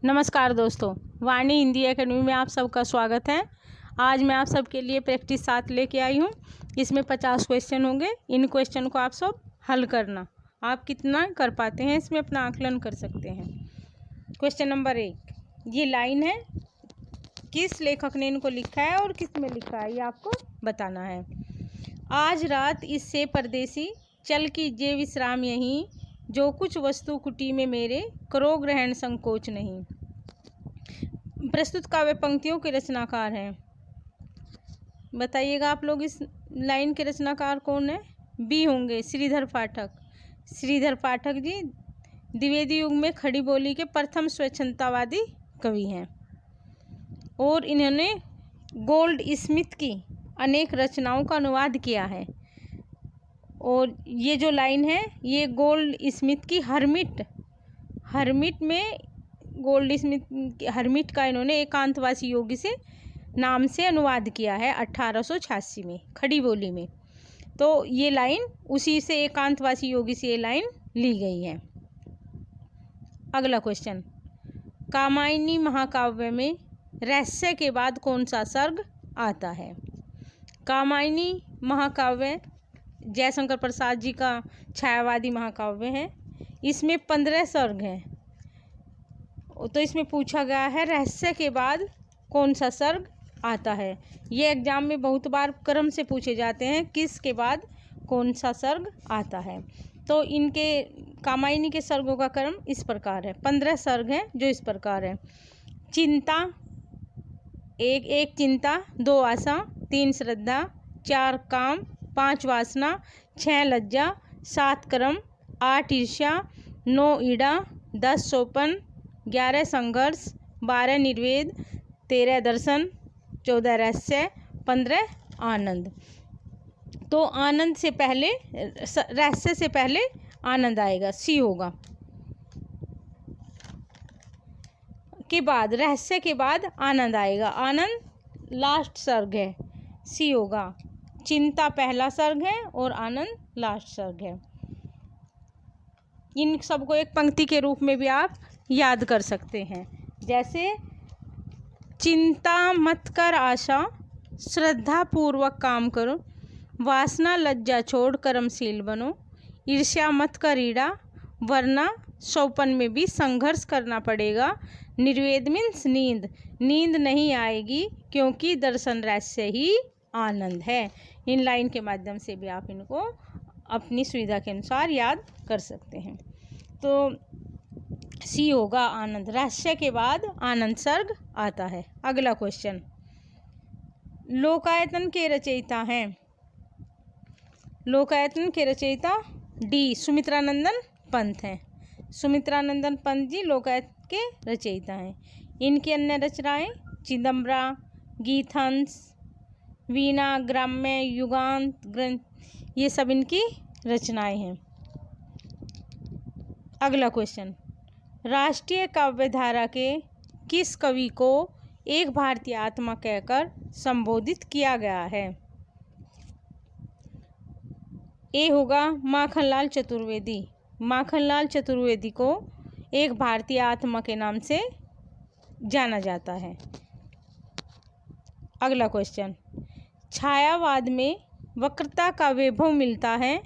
नमस्कार दोस्तों, वाणी हिंदी एकेडमी में आप सबका स्वागत है। आज मैं आप सबके लिए प्रैक्टिस 7 लेके आई हूँ। इसमें 50 क्वेश्चन होंगे। इन क्वेश्चन को आप सब हल करना। आप कितना कर पाते हैं इसमें अपना आकलन कर सकते हैं। क्वेश्चन नंबर 1, ये लाइन है, किस लेखक ने इनको लिखा है और किस में लिखा है ये आपको बताना है। आज रात इससे परदेसी चल कीजिए विश्राम यहीं, जो कुछ वस्तु कुटी में मेरे करो ग्रहण संकोच नहीं। प्रस्तुत काव्य पंक्तियों के रचनाकार हैं, बताइएगा आप लोग इस लाइन के रचनाकार कौन है। बी होंगे श्रीधर पाठक। श्रीधर पाठक जी द्विवेदी युग में खड़ी बोली के प्रथम स्वच्छंदतावादी कवि हैं और इन्होंने गोल्ड स्मिथ की अनेक रचनाओं का अनुवाद किया है। और ये जो लाइन है ये गोल्ड स्मिथ की हर्मिट में गोल्ड स्मिथ हर्मिट का इन्होंने एकांतवासी योगी से नाम से अनुवाद किया है 1886 में खड़ी बोली में। तो ये लाइन उसी से एकांतवासी योगी से ये लाइन ली गई है। अगला क्वेश्चन, कामायनी महाकाव्य में रहस्य के बाद कौन सा सर्ग आता है। कामायनी महाकाव्य जयशंकर प्रसाद जी का छायावादी महाकाव्य है। इसमें 15 सर्ग हैं। तो इसमें पूछा गया है रहस्य के बाद कौन सा सर्ग आता है। ये एग्जाम में बहुत बार क्रम से पूछे जाते हैं, किस के बाद कौन सा सर्ग आता है। तो इनके कामायनी के सर्गों का क्रम इस प्रकार है। 15 सर्ग हैं जो इस प्रकार है। चिंता, एक चिंता, 2 आशा, 3 श्रद्धा, 4 काम, 5 वासना, 6 लज्जा, 7 कर्म, 8 ईर्ष्या, 9 ईड़ा, 10 सोपन, 11 संघर्ष, 12 निर्वेद, 13 दर्शन, 14 रहस्य, 15 आनंद। तो आनंद से पहले रहस्य से पहले आनंद आएगा, सी होगा। के बाद रहस्य के बाद आनंद आएगा, आनंद लास्ट सर्ग है, सी होगा। चिंता पहला सर्ग है और आनंद लास्ट सर्ग है। इन सबको एक पंक्ति के रूप में भी आप याद कर सकते हैं, जैसे चिंता मत कर आशा, श्रद्धा पूर्वक काम करो, वासना लज्जा छोड़ कर्मशील बनो, ईर्ष्या मत कर ईड़ा, वरना सोपन में भी संघर्ष करना पड़ेगा, निर्वेद मीन्स नींद नहीं आएगी क्योंकि दर्शन रहस्य ही आनंद है। इन लाइन के माध्यम से भी आप इनको अपनी सुविधा के अनुसार याद कर सकते हैं। तो सी होगा आनंद। रहस्य के बाद आनंद सर्ग आता है। अगला क्वेश्चन, लोकायतन के रचयिता हैं। लोकायतन के रचयिता डी सुमित्रानंदन पंत हैं। सुमित्रानंदन पंत जी लोकायतन के रचयिता हैं। इनकी अन्य रचनाएं चिदंबरा, गीतहंस, वीणा, ग्राम्य, युगांत ग्रंथ, ये सब इनकी रचनाएं हैं। अगला क्वेश्चन, राष्ट्रीय काव्यधारा के किस कवि को एक भारतीय आत्मा कहकर संबोधित किया गया है। ए होगा माखनलाल चतुर्वेदी। माखनलाल चतुर्वेदी को एक भारतीय आत्मा के नाम से जाना जाता है। अगला क्वेश्चन, छायावाद में वक्रता का वैभव मिलता है,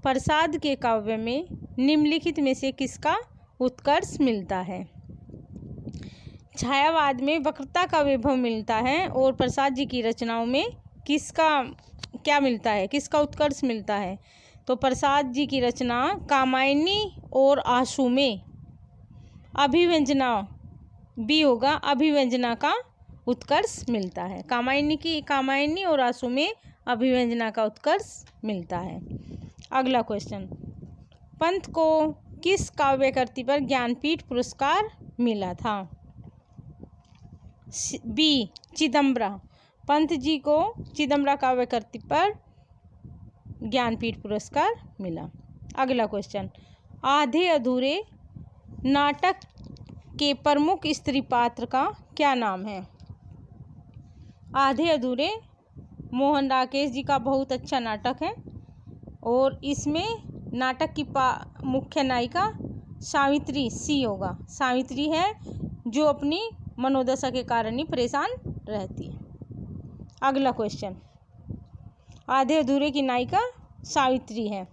प्रसाद के काव्य में निम्नलिखित में से किसका उत्कर्ष मिलता है। छायावाद में वक्रता का वैभव मिलता है और प्रसाद जी की रचनाओं में किसका क्या मिलता है, किसका उत्कर्ष मिलता है। तो प्रसाद जी की रचना कामायनी और आशु में अभिव्यंजना, बी होगा, अभिव्यंजना का उत्कर्ष मिलता है। कामायनी और आशु में अभिव्यंजना का उत्कर्ष मिलता है। अगला क्वेश्चन, पंत को किस काव्य कृति पर ज्ञानपीठ पुरस्कार मिला था। बी चिदंबरा। पंत जी को चिदंबरा काव्य कृति पर ज्ञानपीठ पुरस्कार मिला। अगला क्वेश्चन, आधे अधूरे नाटक के प्रमुख स्त्री पात्र का क्या नाम है। आधे अधूरे मोहन राकेश जी का बहुत अच्छा नाटक है और इसमें नाटक की मुख्य नायिका सावित्री, सी होगा, सावित्री है। जो अपनी मनोदशा के कारण ही परेशान रहती है। अगला क्वेश्चन, आधे अधूरे की नायिका सावित्री है।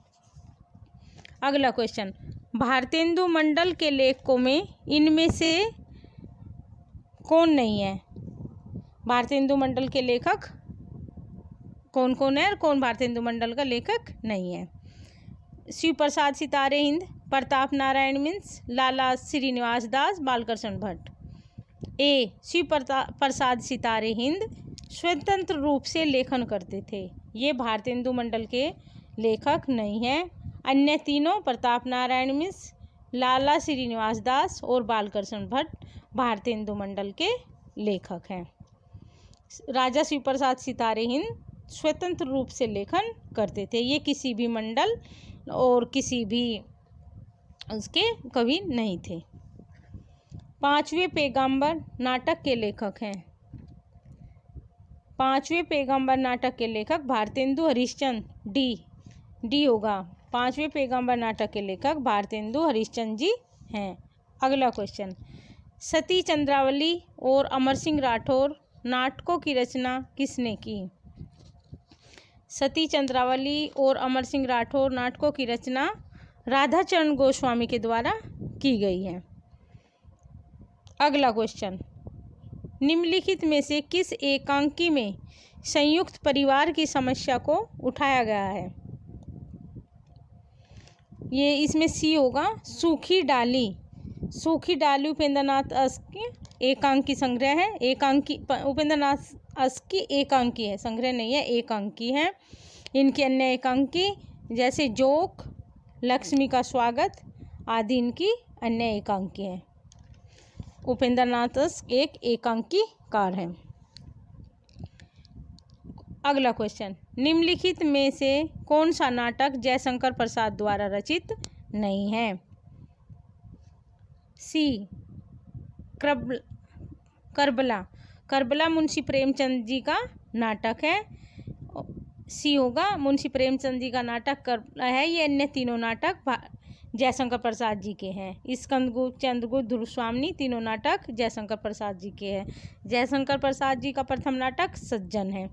अगला क्वेश्चन, भारतेंदु मंडल के लेखकों में इनमें से कौन नहीं है? भारतेंदु मंडल के लेखक कौन कौन है और कौन भारतेंदु मंडल का लेखक नहीं है? शिव प्रसाद सितारे हिंद, प्रताप नारायण मिन्स, लाला श्रीनिवास दास, बालकृष्ण भट्ट। ए, शिव प्रसाद सितारे हिंद स्वतंत्र रूप से लेखन करते थे, ये भारतेंदु मंडल के लेखक नहीं हैं। अन्य तीनों प्रताप नारायण मिश्र, लाला श्रीनिवास दास और बालकृष्ण भट्ट भारतेंदु मंडल के लेखक हैं। राजा शिव प्रसाद सितारे हिंद स्वतंत्र रूप से लेखन करते थे, ये किसी भी मंडल और किसी भी उसके कवि नहीं थे। पांचवें पैगंबर नाटक के लेखक हैं। पांचवें पैगंबर नाटक के लेखक भारतेंदु हरिश्चंद्र, डी होगा। पांचवें पैगंबर नाटक के लेखक भारतेंदु हरिश्चंद्र जी हैं। अगला क्वेश्चन, सती चंद्रावली और अमर सिंह राठौर नाटकों की रचना किसने की? सती चंद्रावली और अमर सिंह राठौर नाटकों की रचना राधाचरण गोस्वामी के द्वारा की गई है। अगला क्वेश्चन, निम्नलिखित में से किस एकांकी में संयुक्त परिवार की समस्या को उठाया गया है? ये इसमें सी होगा, सूखी डाली। सूखी डाली उपेंद्रनाथ अस की एकांकी संग्रह है। एकांकी उपेंद्रनाथ अस की एकांकी है, संग्रह नहीं है, एकांकी है। इनकी अन्य एकांकी जैसे जोक, लक्ष्मी का स्वागत आदि इनकी अन्य एकांकी हैं। उपेंद्रनाथ एक एकांकीकार हैं। अगला क्वेश्चन, निम्नलिखित में से कौन सा नाटक जयशंकर प्रसाद द्वारा रचित नहीं है? सी, करबला। करबला मुंशी प्रेमचंद जी का नाटक है। सी होगा, मुंशी प्रेमचंद जी का नाटक है। ये अन्य तीनों नाटक जयशंकर प्रसाद जी के हैं। स्कंदगुप्त, चंद्रगुप्त, ध्रुव स्वामिनी तीनों नाटक जयशंकर प्रसाद जी के हैं। जयशंकर प्रसाद जी का प्रथम नाटक सज्जन है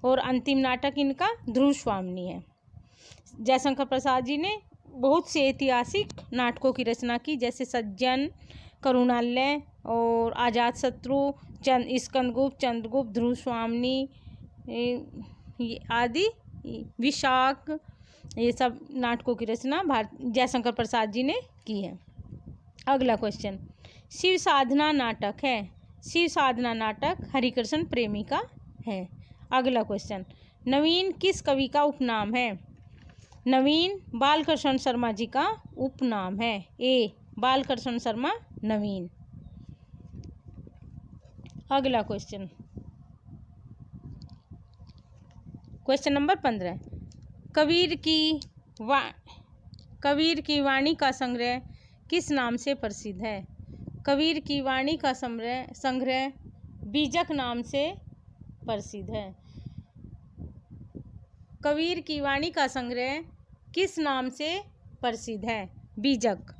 और अंतिम नाटक इनका ध्रुव स्वामिनी है। जयशंकर प्रसाद जी ने बहुत से ऐतिहासिक नाटकों की रचना की, जैसे सज्जन, करुणालय और अजातशत्रु, स्कंदगुप्त, चंद्रगुप्त, ध्रुव स्वामिनी आदि, विशाख, ये सब नाटकों की रचना जयशंकर प्रसाद जी ने की है। अगला क्वेश्चन, शिव साधना नाटक है। शिव साधना नाटक हरिकृष्ण प्रेमी का है। अगला क्वेश्चन, नवीन किस कवि का उपनाम है? नवीन बालकृष्ण शर्मा जी का उपनाम है। ए, बालकृष्ण शर्मा नवीन। अगला क्वेश्चन, क्वेश्चन नंबर 15, कबीर की वाणी का संग्रह किस नाम से प्रसिद्ध है? कबीर की वाणी का संग्रह बीजक नाम से प्रसिद्ध है। कबीर की वाणी का संग्रह किस नाम से प्रसिद्ध है? बीजक।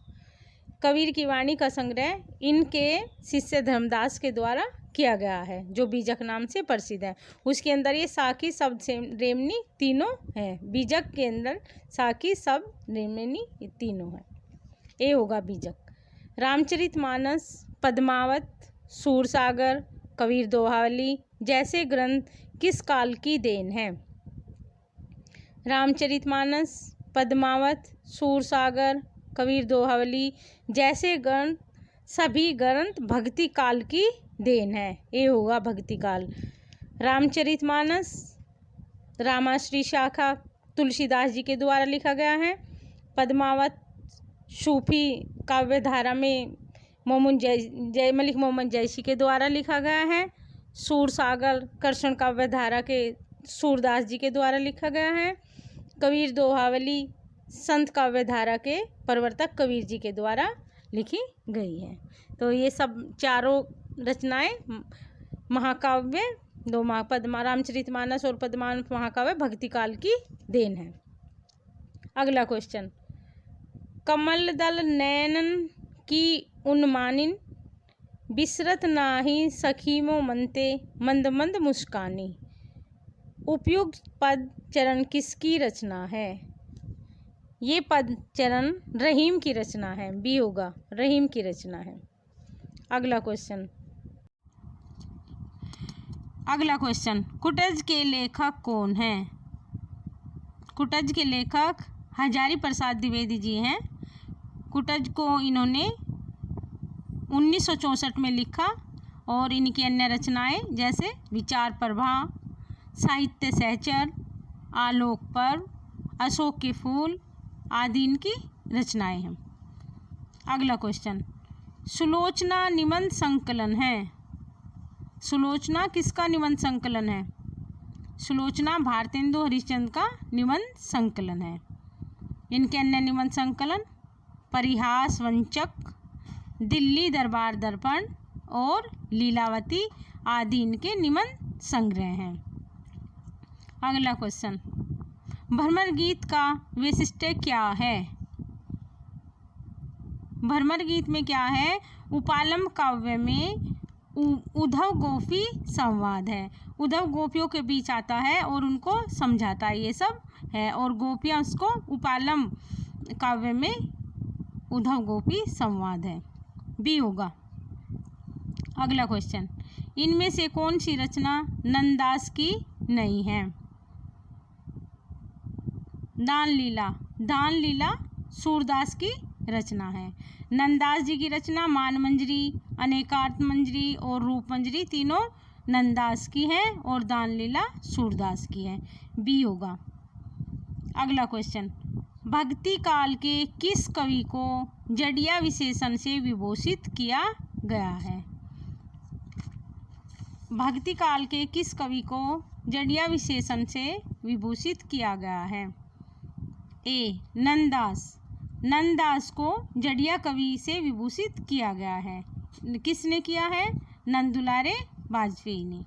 कबीर की वाणी का संग्रह इनके शिष्य धर्मदास के द्वारा किया गया है, जो बीजक नाम से प्रसिद्ध है। उसके अंदर ये साकी, शब्द, रेमनी तीनों हैं। बीजक के अंदर साकी, शब्द, रेमनी ये तीनों हैं। ए होगा बीजक। रामचरितमानस, पद्मावत, सूरसागर, कबीर दोहावली जैसे ग्रंथ किस काल की देन है? रामचरितमानस, पद्मावत, सूरसागर, कबीर दोहावली जैसे ग्रंथ सभी ग्रंथ भक्ति काल की देन है। ये होगा भक्ति काल। रामचरितमानस रामाश्री शाखा तुलसीदास जी के द्वारा लिखा गया है। पद्मावत सूफी काव्य धारा में मलिक मोहम्मद जयसी के द्वारा लिखा गया है। सूरसागर कृष्ण काव्य धारा के सूरदास जी के द्वारा लिखा गया है। कबीर दोहावली संत काव्य धारा के प्रवर्तक कबीर जी के द्वारा लिखी गई है। तो ये सब चारों रचनाएं महाकाव्य रामचरितमानस और पद्मावत महाकाव्य भक्ति काल की देन है। अगला क्वेश्चन, कमल दल नयनन की उन्मानिन बिसरत नाही सखीमो मनते मंद मंद मुस्कानी। उपयुक्त पद चरण किसकी रचना है? ये पद चरण रहीम की रचना है। बी होगा, रहीम की रचना है। अगला क्वेश्चन, कुटज के लेखक कौन हैं? कुटज के लेखक हजारी प्रसाद द्विवेदी जी हैं। कुटज को इन्होंने 1964 में लिखा और इनकी अन्य रचनाएं जैसे विचार प्रभा, साहित्य सहचर, आलोक पर्व, अशोक के फूल आदि इनकी रचनाएं हैं। अगला क्वेश्चन, सुलोचना निबंध संकलन है। सुलोचना किसका निबंध संकलन है? सुलोचना भारतेंदु हरिश्चंद्र का निबंध संकलन है। इनके अन्य निबंध संकलन परिहास वंचक, दिल्ली दरबार दर्पण और लीलावती आदि इनके निबंध संग्रह हैं। अगला क्वेश्चन, भ्रमर गीत का वैशिष्ट्य क्या है? भ्रमर गीत में क्या है? उपालम काव्य में उद्धव गोपी संवाद है। उद्धव गोपियों के बीच आता है और उनको समझाता है, ये सब है। और गोपियाँ उसको उपालम काव्य में उद्धव गोपी संवाद है। बी होगा। अगला क्वेश्चन, इनमें से कौन सी रचना नंददास की नहीं है? दान लीला। दान लीला सूरदास की रचना है। नंददास जी की रचना मानमंजरी, अनेकार्थ मंजरी और रूप मंजरी तीनों नंददास की है और दान लीला सूरदास की है। बी होगा। अगला क्वेश्चन, भक्ति काल के किस कवि को जड़िया विशेषण से विभूषित किया गया है? भक्ति काल के किस कवि को जड़िया विशेषण से विभूषित किया गया है? ए नंददास। नंददास को जड़िया कवि से विभूषित किया गया है। किसने किया है? नंद दुलारे वाजपेयी ने।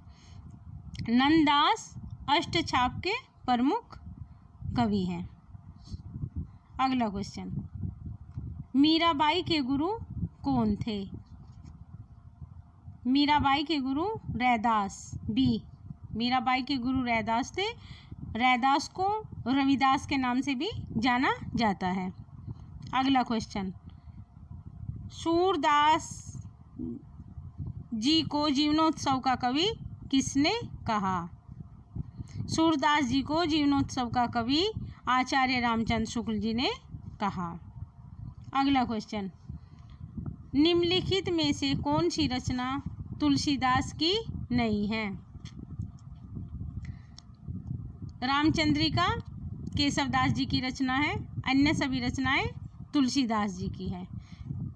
नंददास अष्टछाप के प्रमुख कवि हैं। अगला क्वेश्चन, मीराबाई के गुरु कौन थे? मीराबाई के गुरु रैदास। बी, मीराबाई के गुरु रैदास थे। रैदास को रविदास के नाम से भी जाना जाता है। अगला क्वेश्चन, सूरदास जी को जीवनोत्सव का कवि किसने कहा? सूरदास जी को जीवनोत्सव का कवि आचार्य रामचंद्र शुक्ल जी ने कहा। अगला क्वेश्चन, निम्नलिखित में से कौन सी रचना तुलसीदास की नहीं है? रामचंद्रिका केशवदास जी की रचना है। अन्य सभी रचनाएं तुलसीदास जी की है।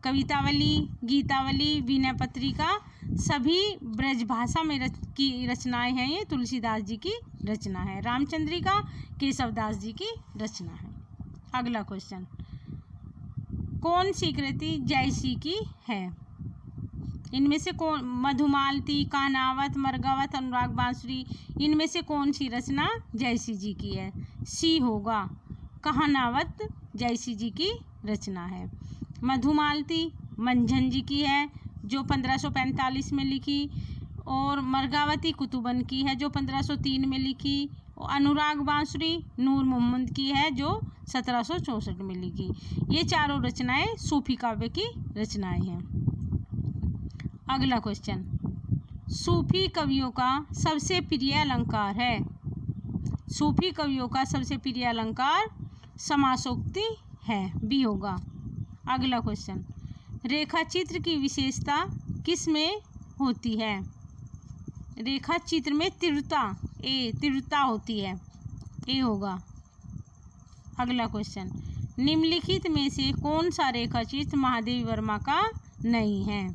कवितावली, गीतावली, विनय पत्रिका सभी ब्रजभाषा में की रचनाएं हैं। ये तुलसीदास जी की रचना है। रामचंद्रिका केशवदास जी की रचना है। अगला क्वेश्चन, कौन सी कृति जयसी की है? इनमें से कौन? मधुमालती, कानावत, मरगावत, अनुराग बांसुरी, इनमें से कौन सी रचना जयसी जी की है? सी होगा, कहानावत जयसी जी की रचना है। मधुमालती मंझन जी की है जो 1545 में लिखी, और मरगावती कुतुबन की है जो 1503 में लिखी, और अनुराग बांसुरी नूर मोहम्मद की है जो 1764 में लिखी। ये चारों रचनाएं सूफी काव्य की रचनाएं हैं। अगला क्वेश्चन, सूफी कवियों का सबसे प्रिय अलंकार है? सूफी कवियों का सबसे प्रिय अलंकार समासोक्ति है। बी होगा। अगला क्वेश्चन, रेखा चित्र की विशेषता किस में होती है? रेखा चित्र में तीव्रता, ए तीव्रता होती है। ए होगा। अगला क्वेश्चन, निम्नलिखित में से कौन सा रेखा चित्र महादेवी वर्मा का नहीं है?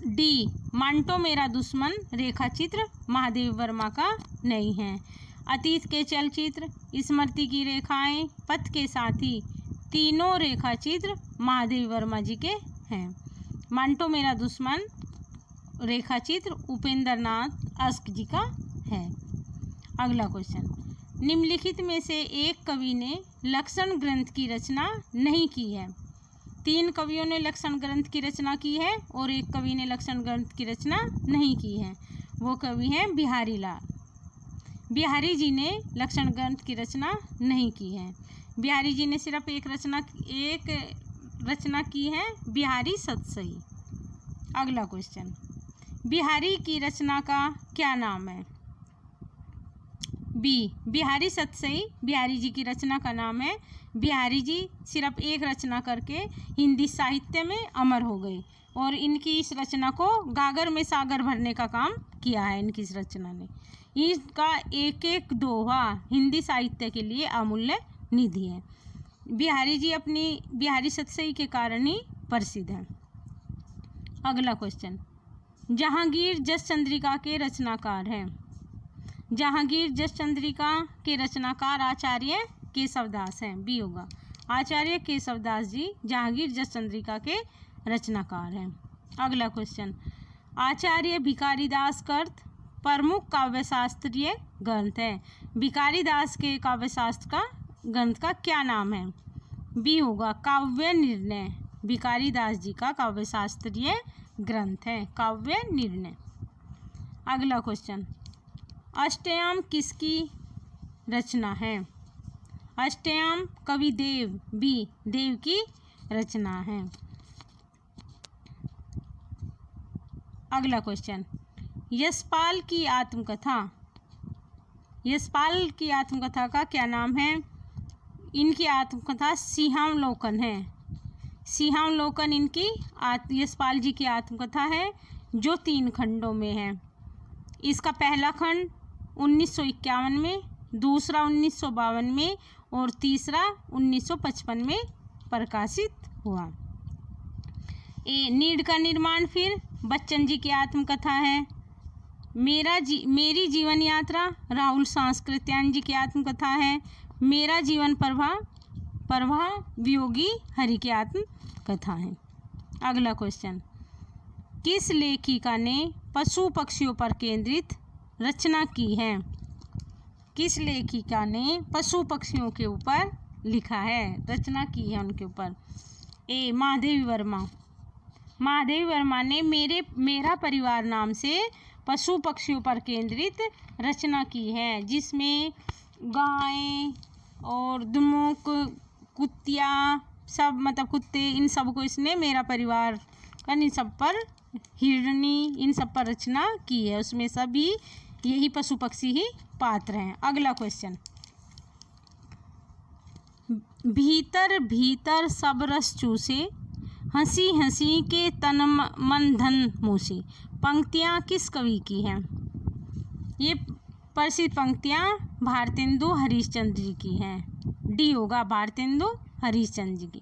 डी, मांटो मेरा दुश्मन रेखा चित्र महादेवी वर्मा का नहीं है। अतीत के चलचित्र, स्मृति की रेखाएं, पथ के साथी तीनों रेखा चित्र महादेवी वर्मा जी के हैं। मांटो मेरा दुश्मन रेखा चित्र उपेंद्र नाथ अस्क जी का है। अगला क्वेश्चन, निम्नलिखित में से एक कवि ने लक्षण ग्रंथ की रचना नहीं की है। 3 कवियों ने लक्षण ग्रंथ की रचना की है और 1 कवि ने लक्षण ग्रंथ की रचना नहीं की है। वो कवि हैं बिहारी लाल। बिहारी जी ने लक्षण ग्रंथ की रचना नहीं की है। बिहारी जी ने सिर्फ एक रचना की है, बिहारी सतसई। अगला क्वेश्चन, बिहारी की रचना का क्या नाम है? बी, बिहारी सतसई बिहारी जी की रचना का नाम है। बिहारी जी सिर्फ एक रचना करके हिंदी साहित्य में अमर हो गए और इनकी इस रचना को गागर में सागर भरने का काम किया है। इनकी इस रचना ने इसका एक एक दोहा हिंदी साहित्य के लिए अमूल्य निधि है। बिहारी जी अपनी बिहारी सतसई के कारण ही प्रसिद्ध हैं। अगला क्वेश्चन, जहांगीर जस चंद्रिका के रचनाकार हैं। जहांगीर जस चंद्रिका के रचनाकार आचार्य केशवदास हैं। बी होगा, आचार्य केशवदास जी जहांगीर जस चंद्रिका के रचनाकार हैं। अगला क्वेश्चन, आचार्य भिखारीदास कृत प्रमुख काव्यशास्त्रीय ग्रंथ है। भिखारीदास के काव्यशास्त्र का ग्रंथ का क्या नाम है? बी होगा, काव्य निर्णय। भिखारीदास जी का काव्यशास्त्रीय ग्रंथ है काव्य निर्णय। अगला क्वेश्चन, अष्टयाम किसकी रचना है? अष्टयाम कवि देव। बी, देव की रचना है। अगला क्वेश्चन, यशपाल की आत्मकथा। यशपाल की आत्मकथा का क्या नाम है? इनकी आत्मकथा सिंहावलोकन है। सिंहावलोकन इनकी यशपाल जी की आत्मकथा है जो 3 खंडों में है। इसका पहला खंड 1951 में, दूसरा 1952 में और तीसरा 1955 में प्रकाशित हुआ। नीड का निर्माण फिर बच्चन जी की आत्मकथा है। मेरी जीवन यात्रा राहुल सांस्कृत्यायन जी की आत्मकथा है। मेरा जीवन प्रवाह वियोगी हरि की आत्मकथा है। अगला क्वेश्चन, किस लेखिका ने पशु पक्षियों पर केंद्रित रचना की है? किस लेखिका ने पशु पक्षियों के ऊपर लिखा है, रचना की है उनके ऊपर? ए, महादेवी वर्मा। महादेवी वर्मा ने मेरा परिवार नाम से पशु पक्षियों पर केंद्रित रचना की है, जिसमें गाय और दुमुक, कुत्तिया, सब मतलब कुत्ते, इन सब को इसने मेरा परिवार इन सब पर, हिरनी, इन सब पर रचना की है। उसमें सभी यही पशु पक्षी ही पात्र हैं। अगला क्वेश्चन, भीतर भीतर सब रस चूसे, हंसी हंसी के तन मन धन मूसे, पंक्तियाँ किस कवि की हैं? ये प्रसिद्ध पंक्तियाँ भारतेंदु हरिश्चंद्र जी की हैं। डी होगा, भारतेंदु हरिश्चंद्र जी की।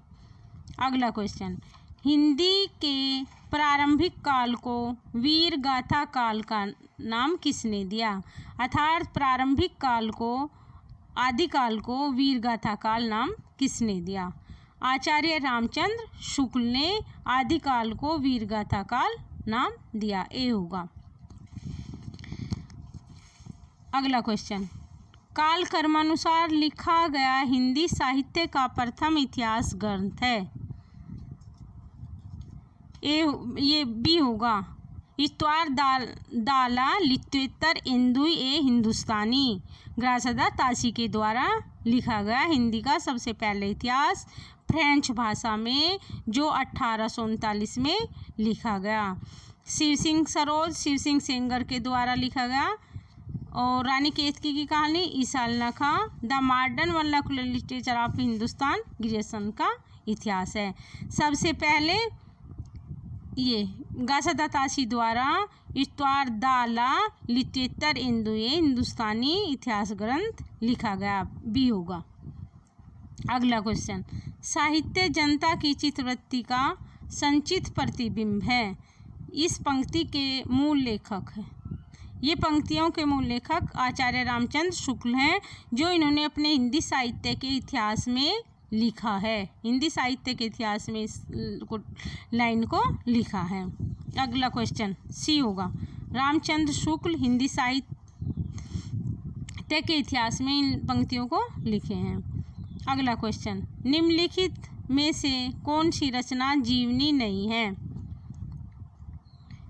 अगला क्वेश्चन, हिंदी के प्रारंभिक काल को वीर गाथा काल का नाम किसने दिया? अर्थात प्रारंभिक काल को, आदिकाल को वीर गाथा काल नाम किसने दिया? आचार्य रामचंद्र शुक्ल ने आदिकाल को वीर गाथा काल नाम दिया। ए होगा। अगला क्वेश्चन, काल कर्मानुसार लिखा गया हिंदी साहित्य का प्रथम इतिहास ग्रंथ है। ये बी होगा, इत्वार दाला लित्वेतर इंदुई ए हिंदुस्तानी, ग्रासदा तासी के द्वारा लिखा गया हिंदी का सबसे पहले इतिहास फ्रेंच भाषा में, जो 1839 में लिखा गया। शिव सिंह सरोज, शिव सिंह सेंगर के द्वारा लिखा गया। और रानी केतकी की कहानी, ईसालना Khan, the modern vernacular literature of Hindustan, Grierson का इतिहास है। सबसे पहले ये गासदा तासी द्वारा इत्वार दाला लित्वेतर इंदुए हिंदुस्तानी इतिहास ग्रंथ लिखा गया। बी होगा। अगला क्वेश्चन, साहित्य जनता की चित्तवृत्ति का संचित प्रतिबिंब है। इस पंक्ति के मूल लेखक है, ये पंक्तियों के मूल लेखक आचार्य रामचंद्र शुक्ल हैं, जो इन्होंने अपने हिंदी साहित्य के इतिहास में लिखा है। हिंदी साहित्य के इतिहास में इस लाइन को लिखा है। अगला क्वेश्चन सी होगा, रामचंद्र शुक्ल हिंदी साहित्य के इतिहास में इन पंक्तियों को लिखे हैं। अगला क्वेश्चन, निम्नलिखित में से कौन सी रचना जीवनी नहीं है?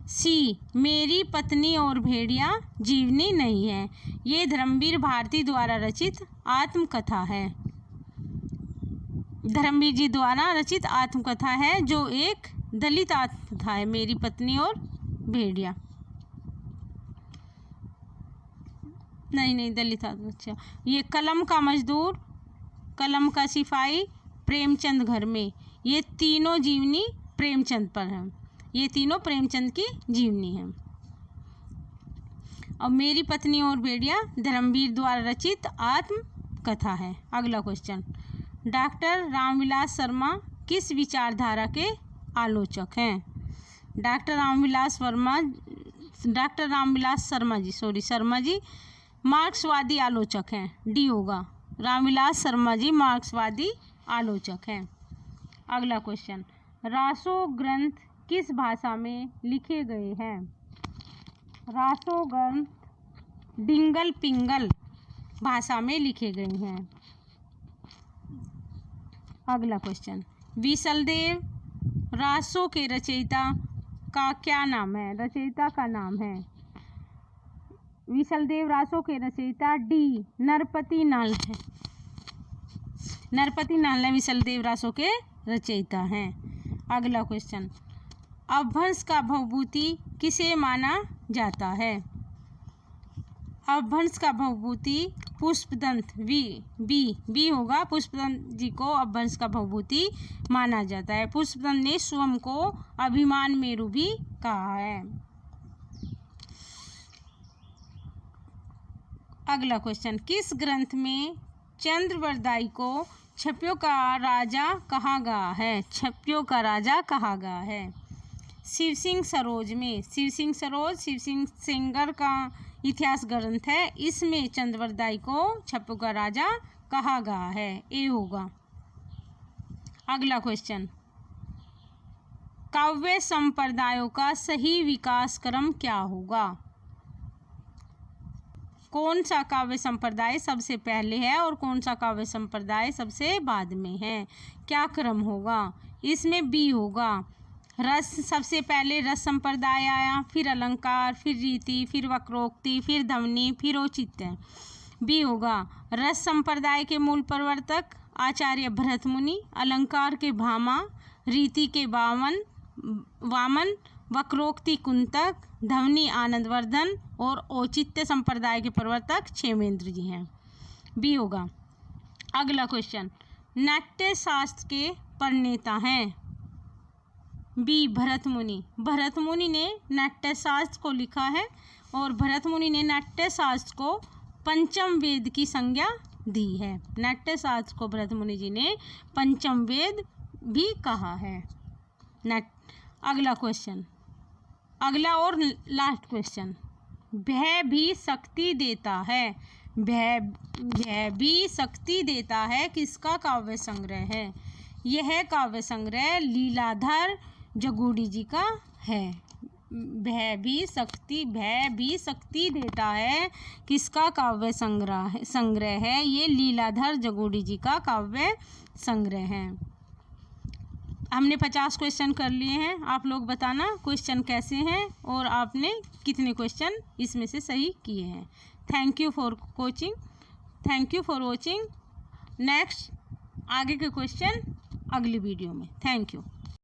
सी, मेरी पत्नी और भेड़िया जीवनी नहीं है। ये धर्मवीर भारती द्वारा रचित आत्मकथा है। धर्मवीर जी द्वारा रचित आत्मकथा है जो एक दलित आत्मकथा है, मेरी पत्नी और भेड़िया। नहीं दलित आत्मकथा। ये कलम का मजदूर, कलम का सिपाही, प्रेमचंद घर में, ये तीनों जीवनी प्रेमचंद पर हैं। ये तीनों प्रेमचंद की जीवनी है। और मेरी पत्नी और भेड़िया धर्मवीर द्वारा रचित आत्मकथा है। अगला क्वेश्चन, डॉक्टर रामविलास शर्मा किस विचारधारा के आलोचक हैं? डॉक्टर रामविलास शर्मा जी मार्क्सवादी आलोचक हैं। डी होगा, रामविलास शर्मा जी मार्क्सवादी आलोचक हैं। अगला क्वेश्चन, रासो ग्रंथ किस भाषा में लिखे गए हैं? रासो ग्रंथ डिंगल पिंगल भाषा में लिखे गए हैं। अगला क्वेश्चन, विसलदेव रासो के रचयिता का क्या नाम है? रचयिता का नाम है विसलदेव रासो के रचयिता डी नरपति नाल है। नरपति नाल विसलदेव रासो के रचयिता हैं। अगला क्वेश्चन, अपभ्रंश का भवभूति किसे माना जाता है? अपभ्रंश का भवभूति पुष्पदंत बी होगा, पुष्पदंत जी को अपभ्रंश का भवभूति माना जाता है। पुष्पदंत ने स्वयं को अभिमान मेरु भी कहा है। अगला क्वेश्चन, किस ग्रंथ में चंद्रवरदाई को छप्पियों का राजा कहा गया है? छप्पियों का राजा कहा गया है। शिव सिंह सरोज में, शिव सिंह सेंगर का इतिहास ग्रंथ है, इसमें चंद्रवरदाई को छप्पियों का राजा कहा गया है। ए होगा। अगला क्वेश्चन, काव्य संप्रदायों का सही विकास क्रम क्या होगा? कौन सा काव्य संप्रदाय सबसे पहले है और कौन सा काव्य संप्रदाय सबसे बाद में है? क्या क्रम होगा? इसमें बी होगा, रस सबसे पहले रस संप्रदाय आया, फिर अलंकार, फिर रीति, फिर वक्रोक्ति, फिर ध्वनि, फिर औचित्य। बी होगा, रस संप्रदाय के मूल प्रवर्तक आचार्य भरत मुनि, अलंकार के भामा, रीति के वामन, वक्रोक्ति कुंतक, ध्वनि आनंदवर्धन और औचित्य संप्रदाय के प्रवर्तक क्षेमेंद्र जी हैं। बी होगा। अगला क्वेश्चन, नाट्य शास्त्र के प्रणेता हैं? बी भरत मुनि। भरत मुनि ने नाट्य शास्त्र को लिखा है और भरत मुनि ने नाट्य शास्त्र को पंचम वेद की संज्ञा दी है। नाट्य शास्त्र को भरत मुनि जी ने पंचम वेद भी कहा है। अगला क्वेश्चन, अगला और लास्ट क्वेश्चन, भय भी शक्ति देता है। भय भी शक्ति देता है किसका काव्य संग्रह है? यह काव्य संग्रह लीलाधर जगूड़ी जी का है। भय भी शक्ति देता है किसका काव्य संग्रह है? ये लीलाधर जगूड़ी जी का काव्य संग्रह है। हमने 50 क्वेश्चन कर लिए हैं। आप लोग बताना क्वेश्चन कैसे हैं और आपने कितने क्वेश्चन इसमें से सही किए हैं। Thank you for watching. Next आगे के क्वेश्चन अगली वीडियो में। Thank you.